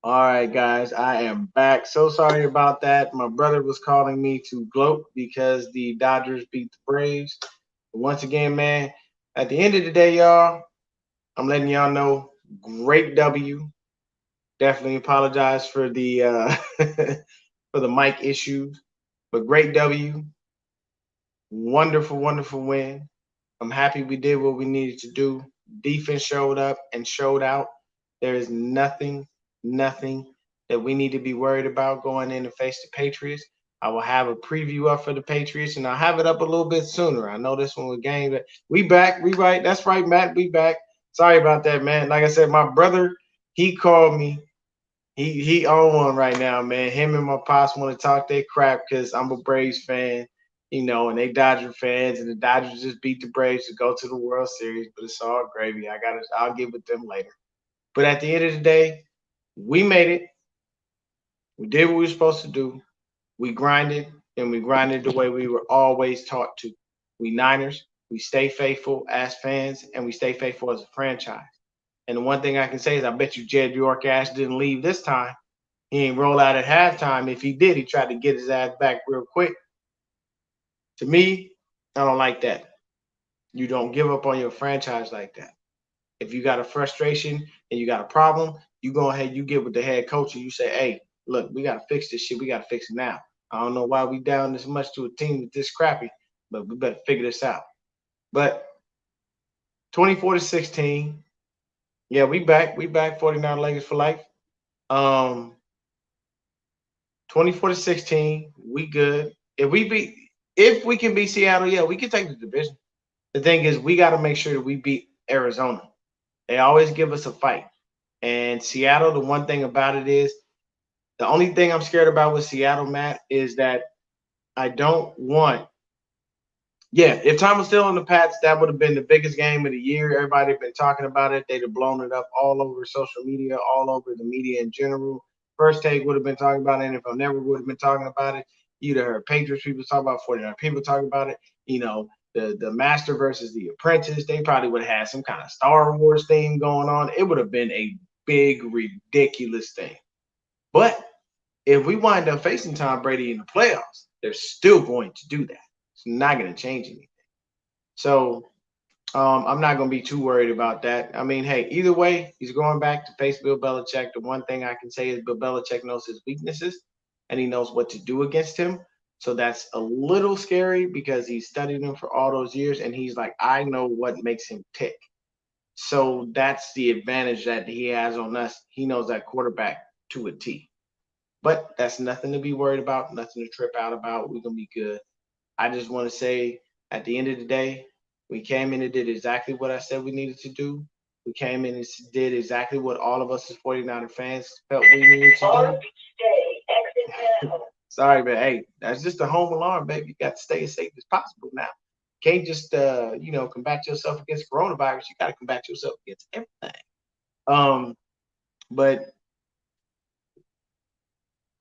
All right, guys, I am back. So sorry about that. My brother was calling me to gloat because the Dodgers beat the Braves. But once again, man, at the end of the day, y'all, I'm letting y'all know great W. Definitely apologize for the for the mic issues, but great W. Wonderful, wonderful win. I'm happy we did what we needed to do. Defense showed up and showed out. There is nothing that we need to be worried about going in to face the Patriots. I will have a preview up for the Patriots, and I'll have it up a little bit sooner. I know this one was game, but we back. We right. That's right, Matt. We back. Sorry about that, man. Like I said, my brother, he called me. He on one right now, man. Him and my pops want to talk their crap because I'm a Braves fan, and they Dodger fans, and the Dodgers just beat the Braves to go to the World Series. But it's all gravy. I'll get with them later. But at the end of the day, we made it. We did what we were supposed to do. We grinded, and we grinded the way we were always taught to. We Niners, we stay faithful as fans, and we stay faithful as a franchise. And the one thing I can say is I bet you Jed York Ash didn't leave this time. He ain't roll out at halftime. If he did, he tried to get his ass back real quick. To me, I don't like that. You don't give up on your franchise like that. If you got a frustration and you got a problem, you go ahead, you get with the head coach and you say, hey, look, we got to fix this shit. We got to fix it now. I don't know why we down this much to a team that's this crappy, but we better figure this out. But 24-16, yeah, we back. We back 49 Lakers for life. Um, 24-16, we good. If we can beat Seattle, yeah, we can take the division. The thing is, we got to make sure that we beat Arizona. They always give us a fight. And Seattle, the one thing about it is, the only thing I'm scared about with Seattle, Matt, is that I don't want. Yeah, if Tom was still on the Pats, that would have been the biggest game of the year. Everybody had been talking about it. They'd have blown it up all over social media, all over the media in general. First Take would have been talking about it. NFL Network would have been talking about it. You'd have heard Patriots people talk about 49 people talking about it. The Master versus the Apprentice. They probably would have had some kind of Star Wars theme going on. It would have been a big, ridiculous thing. But if we wind up facing Tom Brady in the playoffs, they're still going to do that. It's not going to change anything. So I'm not going to be too worried about that. I mean, hey, either way, he's going back to face Bill Belichick. The one thing I can say is Bill Belichick knows his weaknesses and he knows what to do against him. So that's a little scary because he studied him for all those years and he's like, I know what makes him tick. So that's the advantage that he has on us. He knows that quarterback to a T. But that's nothing to be worried about, nothing to trip out about. We're going to be good. I just want to say at the end of the day, we came in and did exactly what I said we needed to do. We came in and did exactly what all of us as 49er fans felt we needed to do. Sorry, but hey, that's just a home alarm, baby. You got to stay as safe as possible now. Can't just combat yourself against coronavirus. You got to combat yourself against everything. Um, but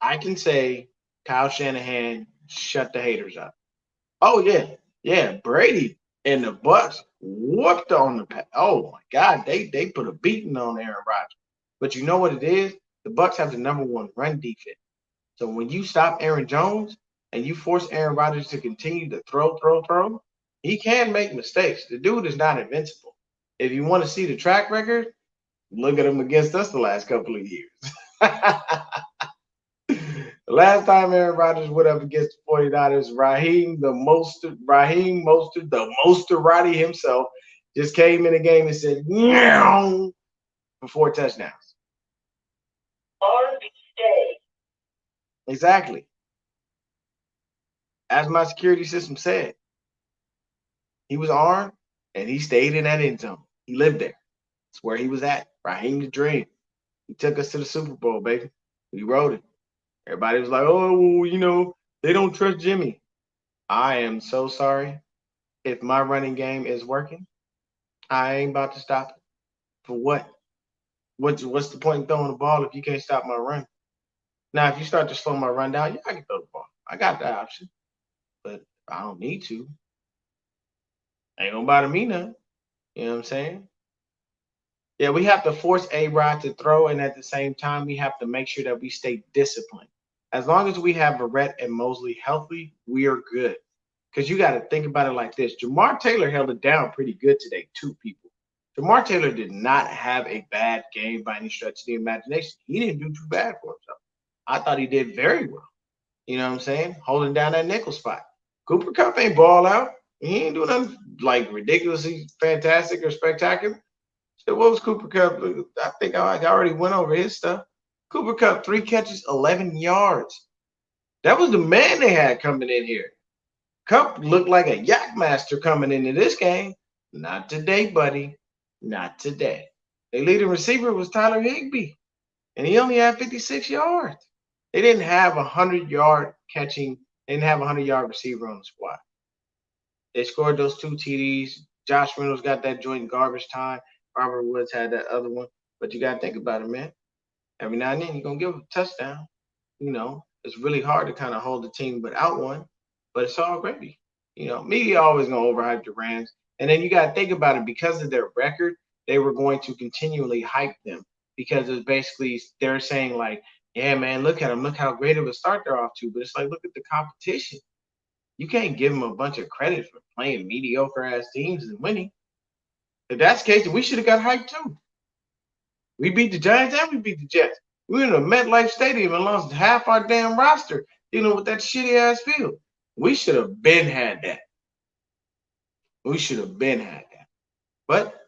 I can say Kyle Shanahan shut the haters up. Oh yeah, yeah. Brady and the Bucks whooped on the. Oh my God, they put a beating on Aaron Rodgers. But you know what it is? The Bucks have the number one run defense. So when you stop Aaron Jones and you force Aaron Rodgers to continue to throw, he can make mistakes. The dude is not invincible. If you want to see the track record, look at him against us the last couple of years. The last time Aaron Rodgers went up against the 49ers, Raheem Mostert, the Mosterati himself, just came in the game and said, meow, for 4 touchdowns. Exactly. As my security system said, he was armed and he stayed in that end zone. He lived there. That's where he was at. Raheem the Dream. He took us to the Super Bowl, baby. We rode it. Everybody was like, oh, well, they don't trust Jimmy. I am so sorry. If my running game is working, I ain't about to stop it. For what? What's the point in throwing the ball if you can't stop my run? Now, if you start to slow my run down, yeah, I can throw the ball. I got that option, but I don't need to. Ain't gonna bother me none. You know what I'm saying? Yeah, we have to force A-Rod to throw, and at the same time, we have to make sure that we stay disciplined. As long as we have Barrett and Mosley healthy, we are good. Because you got to think about it like this. Jamar Taylor held it down pretty good today, too, people. Jamar Taylor did not have a bad game by any stretch of the imagination. He didn't do too bad for himself. I thought he did very well. You know what I'm saying? Holding down that nickel spot. Cooper Cup ain't ball out. He ain't doing nothing like ridiculously fantastic or spectacular. So what was Cooper Cup? I think I already went over his stuff. Cooper Cup, 3 catches, 11 yards. That was the man they had coming in here. Cup looked like a yak master coming into this game. Not today, buddy. Not today. Their leading receiver was Tyler Higbee, and he only had 56 yards. They didn't have a 100-yard catching. They didn't have a 100-yard receiver on the squad. They scored those 2 TDs. Josh Reynolds got that joint garbage time. Robert Woods had that other one. But you got to think about it, man. Every now and then you're going to give a touchdown. You know, it's really hard to kind of hold the team without one, but it's all gravy. You know, media always going to overhype the Rams. And then you got to think about it, because of their record, they were going to continually hype them, because it's basically they're saying like, yeah, man, look at them. Look how great of a start they're off to. But it's like, look at the competition. You can't give them a bunch of credit for playing mediocre ass teams and winning. If that's the case, then we should have got hyped too. We beat the Giants and we beat the Jets. We were in a MetLife Stadium and lost half our damn roster dealing with that shitty ass field. We should have been had that. We should have been had that. But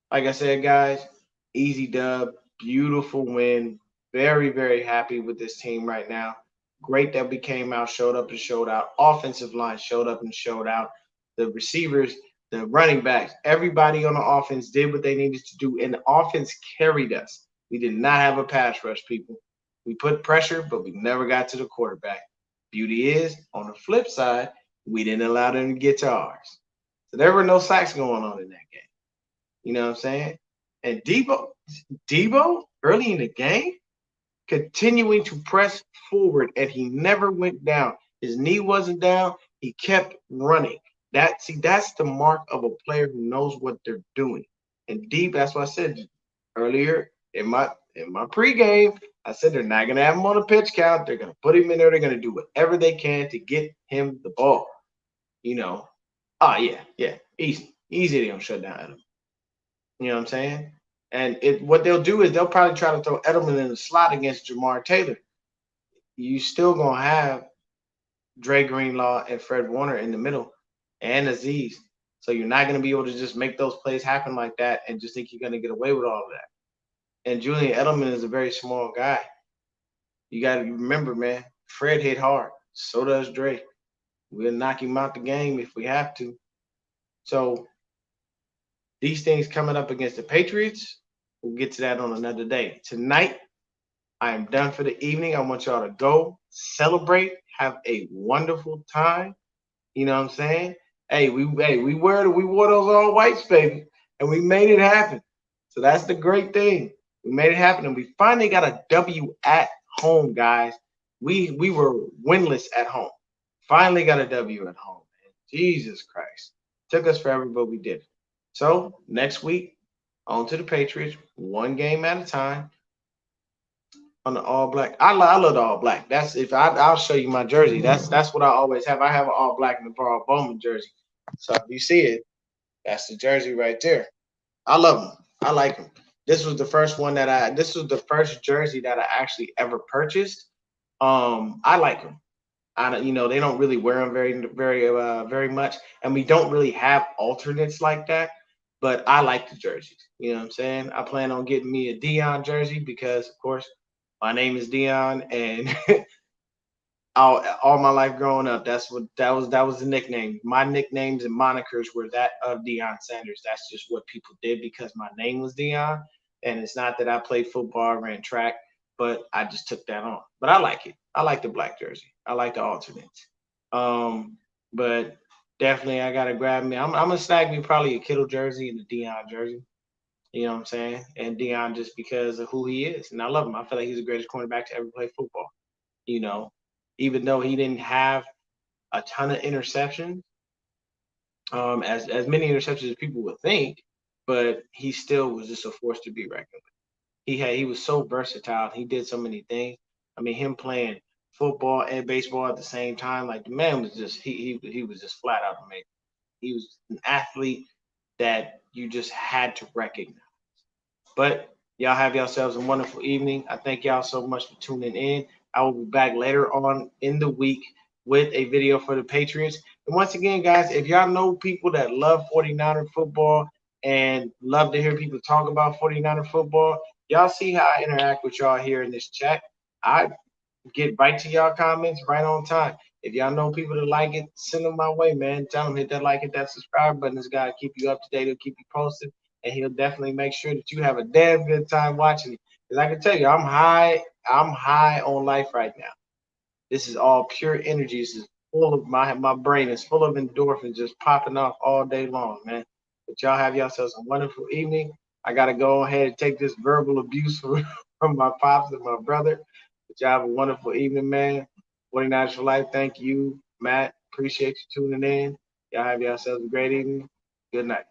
like I said, guys, easy dub, beautiful win. Very, very happy with this team right now. Great that we came out, showed up and showed out. Offensive line showed up and showed out. The receivers, the running backs, everybody on the offense did what they needed to do, and the offense carried us. We did not have a pass rush, people. We put pressure, but we never got to the quarterback. Beauty is, on the flip side, we didn't allow them to get to ours. So there were no sacks going on in that game. You know what I'm saying? And Debo, early in the game, continuing to press forward, and he never went down. His knee wasn't down. He kept running. That's the mark of a player who knows what they're doing. And deep, that's what I said earlier in my pregame. I said they're not gonna have him on a pitch count. They're gonna put him in there. They're gonna do whatever they can to get him the ball. You know. Oh yeah, easy. They don't shut down Edelman. You know what I'm saying? And what they'll do is they'll probably try to throw Edelman in the slot against Jamar Taylor. You still gonna have Dre Greenlaw and Fred Warner in the middle, and Aziz. So you're not gonna be able to just make those plays happen like that and just think you're gonna get away with all of that. And Julian Edelman is a very small guy. You gotta remember, man, Fred hit hard. So does Dre. We'll knock him out the game if we have to. So these things coming up against the Patriots, we'll get to that on another day. Tonight, I am done for the evening. I want y'all to go celebrate, have a wonderful time. You know what I'm saying? Hey, we wore those all whites, baby, and we made it happen. So that's the great thing. We made it happen, and we finally got a W at home, guys. We were winless at home. Finally got a W at home, man. Jesus Christ. Took us forever, but we did. So next week, on to the Patriots, one game at a time. On the all black, I love the all black. That's I'll show you my jersey. That's what I always have. I have an all black and Navarro Bowman jersey. So if you see it, that's the jersey right there. I love them. I like them. This was the first jersey that I actually ever purchased. I like them. They don't really wear them very much, and we don't really have alternates like that. But I like the jerseys. You know what I'm saying? I plan on getting me a Deion jersey because, of course, my name is Deion, and all my life growing up, that was the nickname. My nicknames and monikers were that of Deion Sanders. That's just what people did because my name was Deion, and it's not that I played football, ran track, but I just took that on. But I like it. I like the black jersey. I like the alternates. But definitely I gotta grab me. I'm gonna snag me probably a Kittle jersey and a Deion jersey. You know what I'm saying? And Deion just because of who he is. And I love him. I feel like he's the greatest cornerback to ever play football. You know, even though he didn't have a ton of interceptions, as many interceptions as people would think, but he still was just a force to be reckoned with. He was so versatile. He did so many things. I mean, him playing football and baseball at the same time, like the man was just he was just flat out amazing. He was an athlete that you just had to recognize. But y'all have yourselves a wonderful evening. I thank y'all so much for tuning in. I will be back later on in the week with a video for the Patriots. And once again, guys, if y'all know people that love 49er football and love to hear people talk about 49er football, y'all see how I interact with y'all here in this chat. I get right to y'all comments right on time. If y'all know people that like it, send them my way, man. Tell them hit that like, hit that subscribe button. This guy will keep you up to date. He'll keep you posted, and he'll definitely make sure that you have a damn good time watching it. Because I can tell you, I'm high. I'm high on life right now. This is all pure energy. This is full of my brain is full of endorphins just popping off all day long, man. But y'all have yourselves a wonderful evening. I gotta go ahead and take this verbal abuse from my pops and my brother. But y'all have a wonderful evening, man. 49ers for life. Thank you, Matt. Appreciate you tuning in. Y'all have yourselves a great evening. Good night.